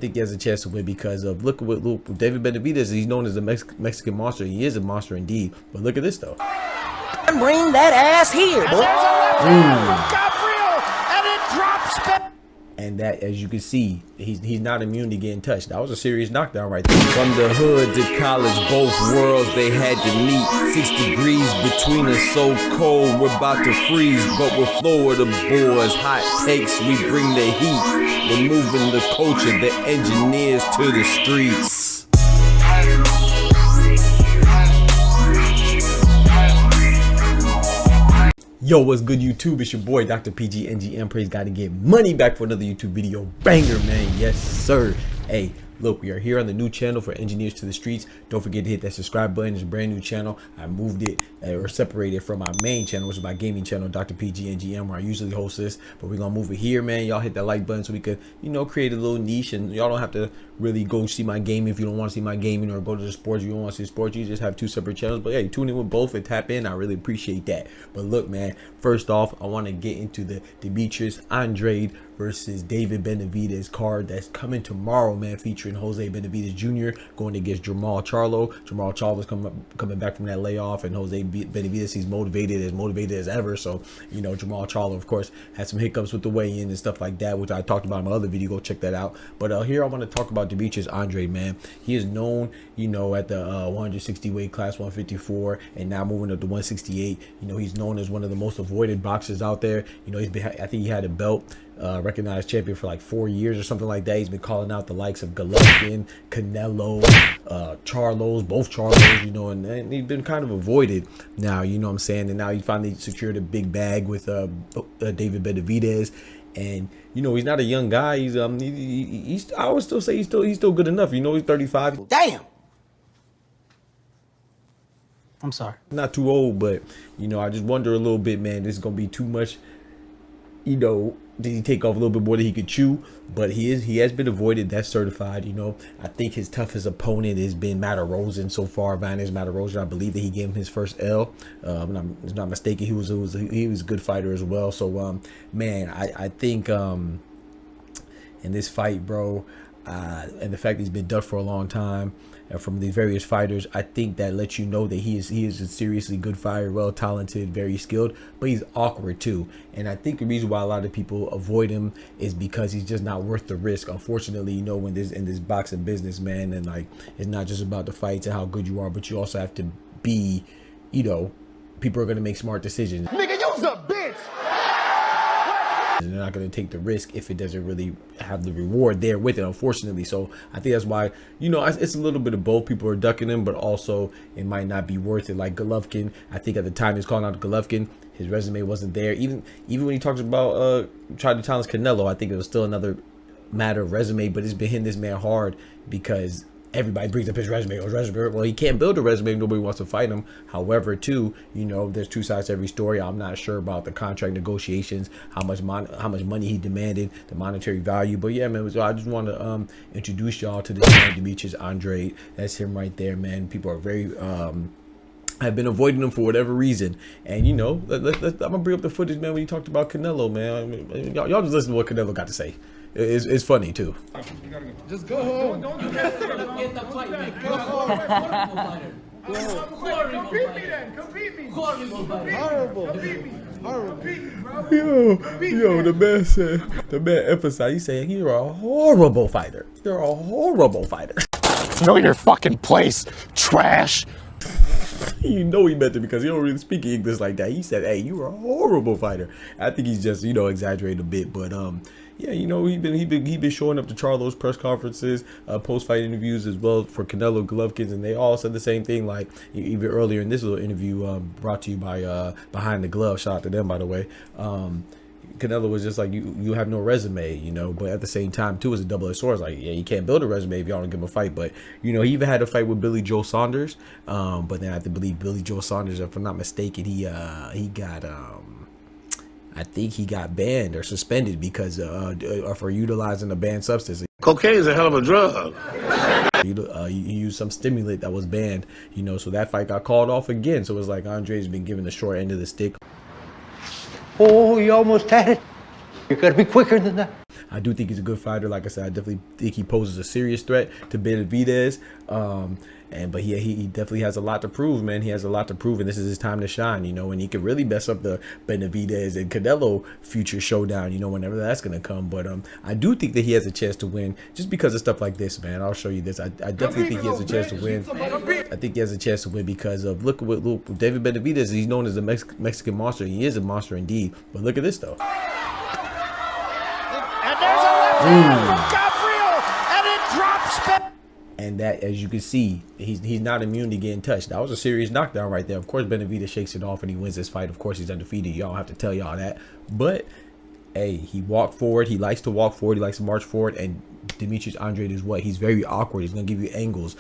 think he has a chance to win because of look David Benavidez. He's known as the Mexican monster. He is a monster indeed. But look at this though. Bring that ass here, boy. And that, as you can see, he's not immune to getting touched. That was a serious knockdown right there. From the hood to college, both worlds they had to meet. 6 degrees between us, so cold we're about to freeze. But we're Florida boys, hot takes, we bring the heat. We're moving the culture, the engineers to the streets. Yo, what's good YouTube? It's your boy drpgngm. Praise God to get money back for another YouTube video banger, man. Yes sir. Hey, look, we are here on the new channel for Engineers to the Streets. Don't forget to hit that subscribe button. It's a brand new channel. I moved it or separated from my main channel, which is my gaming channel, drpgngm, where I usually host this. But we're gonna move it here, man. Y'all hit that like button so we could, you know, create a little niche, and y'all don't have to really go see my gaming if you don't want to see my gaming, or go to the sports if you don't want to see sports. You just have 2 separate channels. But hey, tune in with both and tap in. I really appreciate that. But look, man, first off, I want to get into the Demetrius Andrade versus David Benavidez card that's coming tomorrow, man, featuring Jose Benavidez Jr. going against Charlo. Charlo's coming back from that layoff, and Jose Benavidez, he's motivated as ever. So, you know, Charlo, of course, had some hiccups with the weigh-in and stuff like that, which I talked about in my other video. Go check that out. But here I want to talk about Demetrius Andrade, man. He is known, you know, at the 160 weight class, 154, and now moving up to 168. You know, he's known as one of the most avoided boxers out there. You know, I think he had a belt, recognized champion for like 4 years or something like that. He's been calling out the likes of Golovkin, Canelo, Charlos, both Charlos, you know, and he's been kind of avoided now, you know what I'm saying? And now he finally secured a big bag with David Benavidez. And you know, he's not a young guy. He's I would still say he's still good enough. You know, he's 35. Damn. I'm sorry. Not too old, but you know, I just wonder a little bit, man. This is gonna be too much. You know, did he take off a little bit more than he could chew? But he has been avoided. That's certified. You know, I think his toughest opponent has been Rosen so far. Rosen. I believe that he gave him his first L. If I'm not mistaken, he was a good fighter as well. So man, I think in this fight, bro, and the fact that he's been ducked for a long time from these various fighters, I think that lets you know that he is a seriously good fighter, well talented, very skilled, but he's awkward too. And I think the reason why a lot of people avoid him is because he's just not worth the risk. Unfortunately, you know, when in this boxing business, man, and like, it's not just about the fights and how good you are, but you also have to be, you know, people are going to make smart decisions. Nigga, you's a bitch. And they're not going to take the risk if it doesn't really have the reward there with it, unfortunately. So I think that's why, you know, it's a little bit of both. People are ducking him, but also it might not be worth it. Like Golovkin, I think at the time he was calling out Golovkin, his resume wasn't there. Even when he talks about trying to challenge Canelo, I think it was still another matter of resume. But it's been hitting this man hard because everybody brings up his resume. Well, he can't build a resume if nobody wants to fight him. However, too, you know, there's 2 sides to every story. I'm not sure about the contract negotiations, how much money he demanded, the monetary value. But yeah, man, so I just want to introduce y'all to this man, Demetrius Andrade. That's him right there, man. People are very I've been avoiding him for whatever reason. And you know, I'm gonna bring up the footage, man, when he talked about Canelo, man. Y'all just listen to what Canelo got to say. It's funny too. Just go home. Don't get the fight, man. Compete me then. Compete me. Horrible. Compete me. Compete me, bro. Yo, the man emphasized, he said, you're a horrible fighter. You're a horrible fighter. Know your fucking place, trash. You know he meant it because he don't really speak English like that. He said, hey, you're a horrible fighter. I think he's just, you know, exaggerating a bit, but yeah, you know, he been showing up to Charlo's press conferences, post-fight interviews as well for Canelo, Golovkin, and they all said the same thing. Like even earlier in this little interview, brought to you by Behind the Glove. Shout out to them, by the way. Canelo was just like, you have no resume, you know, but at the same time too, it's a double-edged sword. It's like, yeah, you can't build a resume if y'all don't give him a fight. But you know, he even had a fight with Billy Joe Saunders, but then I have to believe Billy Joe Saunders, if I'm not mistaken, he got I think he got banned or suspended because for utilizing a banned substance. Cocaine is a hell of a drug. He used some stimulant that was banned, you know, so that fight got called off again. So it's like Andre's been given the short end of the stick. Oh, you almost had it. You gotta be quicker than that. I do think he's a good fighter. Like I said, I definitely think he poses a serious threat to Benavidez. But he definitely has a lot to prove, man. He has a lot to prove, and this is his time to shine, you know. And he could really mess up the Benavidez and Canelo future showdown, you know, whenever that's gonna come. But I do think that he has a chance to win just because of stuff like this, man. I'll show you this. I definitely think he has a chance to win. I think he has a chance to win because of look David Benavidez. He's known as a Mexican monster. He is a monster indeed. But look at this though. And there's a left hand from Gabriel, and it drops. And that, as you can see, he's not immune to getting touched. That was a serious knockdown right there. Of course, Benavidez shakes it off and he wins this fight. Of course, he's undefeated. Y'all have to tell y'all that. But hey, he walked forward. He likes to walk forward. He likes to march forward. And Demetrius Andrade is what? He's very awkward. He's gonna give you angles.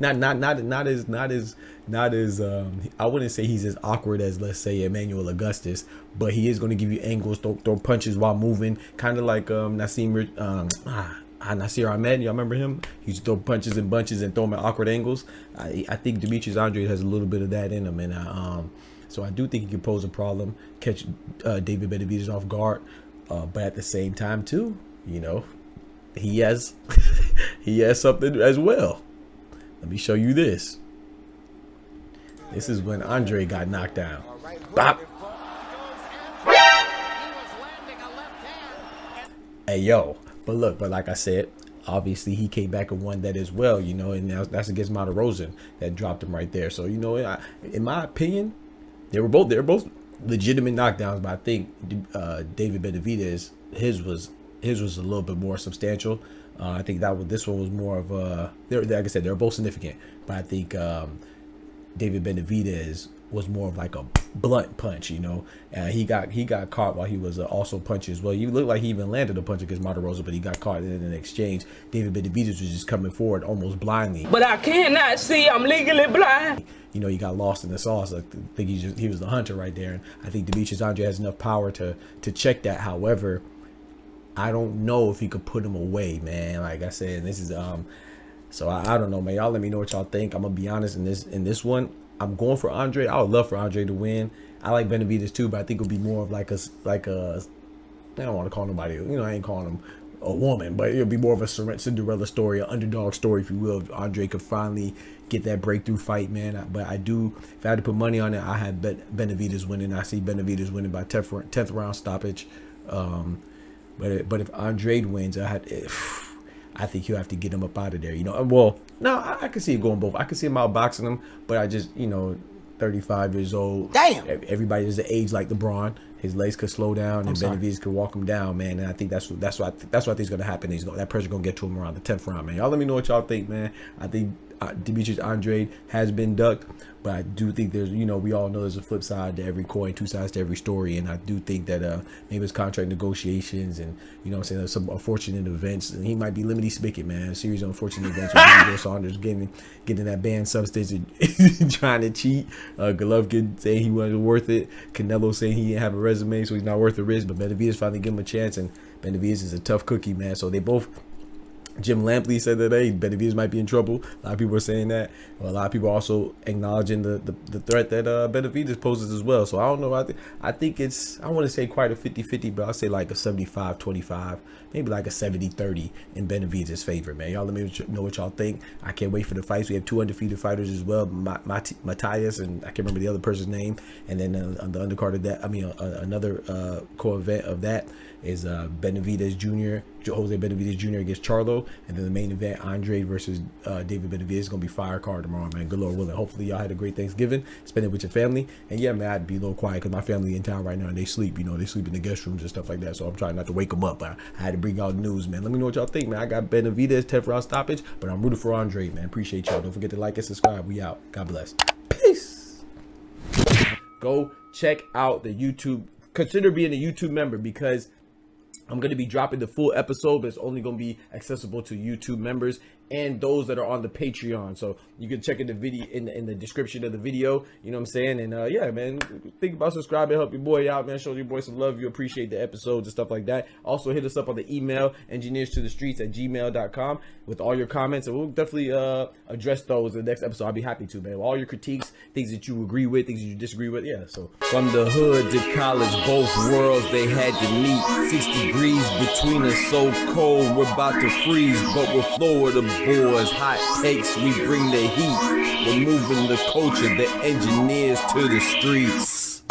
Not as I wouldn't say he's as awkward as, let's say, Emmanuel Augustus, but he is gonna give you angles, throw punches while moving, kind of like Nasir Ahmed. Y'all remember him? He used to throw punches and bunches and throw them at awkward angles. I think Demetrius Andrade has a little bit of that in him, and so I do think he can pose a problem, catch David Benavidez off guard, but at the same time too, you know, he has something as well. Let me show you this. This is when Andre got knocked down. Bop. Hey yo. But look, but like I said, obviously he came back and won that as well, you know, and that's against Rosen that dropped him right there. So, you know, in my opinion, they were both legitimate knockdowns, but I think David Benavidez, his was a little bit more substantial. I think this one was more of like I said, they're both significant, but I think David Benavidez was more of like a blunt punch, you know. He got caught while he was also punching as well. He looked like he even landed a punch against Rosen, but he got caught in an exchange. David Benavidez was just coming forward almost blindly. But I cannot see. I'm legally blind. You know, he got lost in the sauce. I think he was the hunter right there. And I think Demetrius Andrade has enough power to check that. However, I don't know if he could put him away, man. Like I said, and this is so I don't know, man. Y'all let me know what y'all think. I'm gonna be honest in this one. I'm going for Andre. I would love for Andre to win. I like Benavidez too, but I think it'll be more of like a I don't want to call nobody, you know, I ain't calling him a woman, but it'll be more of a Cinderella story, an underdog story, if you will. If Andre could finally get that breakthrough fight, man. But I do, if I had to put money on it, I had Benavidez winning. I see Benavidez winning by 10th round stoppage. But if Andrade wins, I think he'll have to get him up out of there, you know. Well, no, I can see him going both. I can see him outboxing him, but I just, you know, 35 years old. Damn. Everybody is the age like LeBron. His legs could slow down, and Benavidez could walk him down, man. And I think that's what I think is gonna happen. That pressure gonna get to him around the 10th round, man. Y'all let me know what y'all think, man. I think Demetrius Andrade has been ducked, but I do think there's, you know, we all know there's a flip side to every coin, two sides to every story, and I do think that maybe it's contract negotiations and, you know what I'm saying, there's some unfortunate events, and he might be Limity Spigot, man. A series of unfortunate events with Joe Saunders getting that banned substance and trying to cheat. Golovkin saying he wasn't worth it. Canelo saying he didn't have a resume, so he's not worth the risk. But Benavidez finally give him a chance, and Benavidez is a tough cookie, man. So they both. Jim Lampley said that, hey, Benavidez might be in trouble. A lot of people are saying that. Well, a lot of people are also acknowledging the threat that Benavidez poses as well. So I don't know. I think it's, I want to say quite a 50-50, but I'll say like a 75-25, maybe like a 70-30 in Benavidez's favor, man. Y'all let me know what y'all think. I can't wait for the fights. We have 2 undefeated fighters as well, Matthias, and I can't remember the other person's name. And then on the undercard of that, I mean, another co-event of that is Benavidez Jr., Jose Benavidez Jr. against Charlo, and then the main event, Andrade versus David Benavidez, is gonna be fire card tomorrow, man. Good Lord willing. Hopefully y'all had a great Thanksgiving, spend it with your family, and yeah, man, I'd be a little quiet because my family in town right now and they sleep. You know, they sleep in the guest rooms and stuff like that. So I'm trying not to wake them up. I had to bring out news, man. Let me know what y'all think, man. I got Benavidez 10th round stoppage, but I'm rooting for Andrade, man. Appreciate y'all. Don't forget to like and subscribe. We out. God bless. Peace. Go check out the YouTube. Consider being a YouTube member because I'm going to be dropping the full episode, but it's only going to be accessible to YouTube members. and those that are on the Patreon. So you can check in the video in the description of the video. You know what I'm saying? And yeah, man, think about subscribing, help your boy out, man. Show your boy some love. You appreciate the episodes and stuff like that. Also hit us up on the email engineearstothestreetz@gmail.com with all your comments, and we'll definitely address those in the next episode. I'll be happy to, man. All your critiques, things that you agree with, things that you disagree with. Yeah. So from the hood to college, both worlds they had to meet. 6 degrees between us, so cold we're about to freeze, but we're Florida boys. Hot takes, we bring the heat. We're moving the culture, the engineers to the streets.